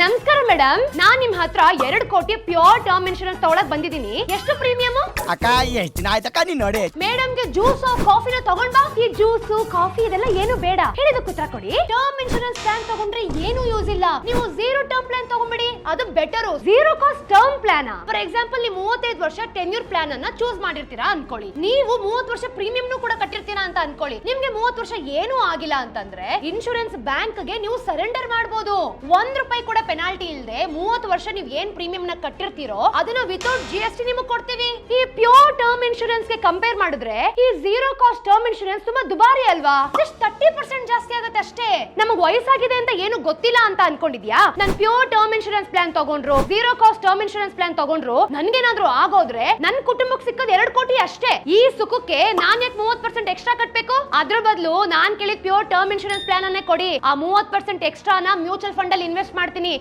ನಮಸ್ಕಾರ ಮೇಡಮ್, ನಾನ್ ನಿಮ್ ಹತ್ರ 2 ಕೋಟಿ ಪ್ಯೂರ್ ಟರ್ಮ್ ಇನ್ಶೂರೆನ್ಸ್ ತಗೊಳಕ್ ಬಂದಿದ್ದೀನಿ. ಎಷ್ಟು ಪ್ರೀಮಿಯಂ? ಅಕ್ಕ ಎಷ್ಟು ದಿನ ಆಯ್ತಕ್ಕ ನೀನ್ ನೋಡಿ. ಮೇಡಮ್ ಗೆ ಜ್ಯೂಸ್ ಕಾಫಿನ ತಗೊಂಡ್ ಬಾ. ಈ ಜ್ಯೂಸ್ ಕಾಫಿ ಇದೆಲ್ಲ ಏನು ಬೇಡ, ಹೇಳಿದಕ್ಕೆ ಉತ್ತರ ಕೊಡಿ. ಟರ್ಮ್ ಇನ್ಶೂರೆನ್ಸ್ ಪ್ಲಾನ್ ತಗೊಂಡ್ರೆ ಏನು ಯೂಸ್ ಇಲ್ಲ. ನೀವು ಝೀರೋ ಟರ್ಮ್ ಪ್ಲಾನ್ ತಗೊಂಡ್ಬಿಡಿ, ಅದು better. Zero cost term plan. For example, ನೀವು 35 ವರ್ಷ ಟೆನ್ಯೂರ್ ಪ್ಲಾನ್ ಅನ್ನ ಚೂಸ್ ಮಾಡಿರ್ತೀರಾ ಅನ್ಕೊಳ್ಳಿ. ನೀವು 30 ವರ್ಷ ಪ್ರೀಮಿಯಂ ಕೂಡ ಕಟ್ಟಿರ್ತೀರಾ ಅಂತ ಅನ್ಕೊಳ್ಳಿ. ನಿಮ್ಗೆ 30 ವರ್ಷ ಏನೂ ಆಗಿಲ್ಲ ಅಂತಂದ್ರೆ ಇನ್ಶೂರೆನ್ಸ್ ಬ್ಯಾಂಕ್ ಗೆ ನೀವು ಸರೆಂಡರ್ ಮಾಡಬಹುದು. ₹1 ಕೂಡ ಪೆನಾಲ್ಟಿ ಇಲ್ಲದೆ 30 ವರ್ಷ ನೀವು ಏನ್ ಪ್ರೀಮಿಯಂ ನ ಕಟ್ಟಿರ್ತೀರೋ ಅದನ್ನ ವಿತೌಟ್ GST ನಿಮಗೆ ಕೊಡ್ತೀವಿ. ಈ ಪ್ಯೂರ್ ಟರ್ಮ್ ಇನ್ಶೂರೆನ್ಸ್ ಗೆ ಕಂಪೇರ್ ಮಾಡಿದ್ರೆ ಈ ಝೀರೋ ಕಾಸ್ಟ್ ಟರ್ಮ್ ಇನ್ಶೂರೆನ್ಸ್ ತುಂಬಾ ದುಬಾರಿ ಅಲ್ವಾ? ಜಸ್ಟ್ 30% ಜಾಸ್ತಿ ಆಗುತ್ತೆ ಅಷ್ಟೇ. ನಮಗೆ ವಯಸ್ಸಾಗಿದೆ ಅಂತ ಏನು ಗೊತ್ತಿಲ್ಲ ಅಂತ ಅನ್ಕೊಂಡಿದ್ಯಾ? ನಾನು ಪ್ಯೂರ್ ಟರ್ಮ್ ಇನ್ಶೂರೆನ್ಸ್ ಪ್ಲಾನ್ ತಗೊಂಡ್ರು, zero cost term insurance plan ತಗೊಂಡ್ರು, ನನ್ಗೇನಾದ್ರೂ ಆಗೋದ್ರೆ ನನ್ ಕುಟುಂಬಕ್ಕೆ ಸಿಕ್ಕೋದು 2 ಕೋಟಿ ಅಷ್ಟೇ. ಈ ಸುಖಕ್ಕೆ ನಾನ್ ಯಾಕೆ 30% ಎಕ್ಸ್ಟ್ರಾ ಕಟ್ಬೇಕು? ಅದ್ರ ಬದಲು ನಾನ್ ಕೇಳಿದ ಪ್ಯೂರ್ ಟರ್ಮ್ ಇನ್ಶೂರೆನ್ಸ್ ಪ್ಲಾನ್ ಅನ್ನೇ ಕೊಡಿ. ಆ 30% ಎಕ್ಸ್ಟ್ರಾನ ಮ್ಯೂಚುವಲ್ ಫಂಡ್ ಅಲ್ಲಿ ಇನ್ವೆಸ್ಟ್ ಮಾಡ್ತೀನಿ.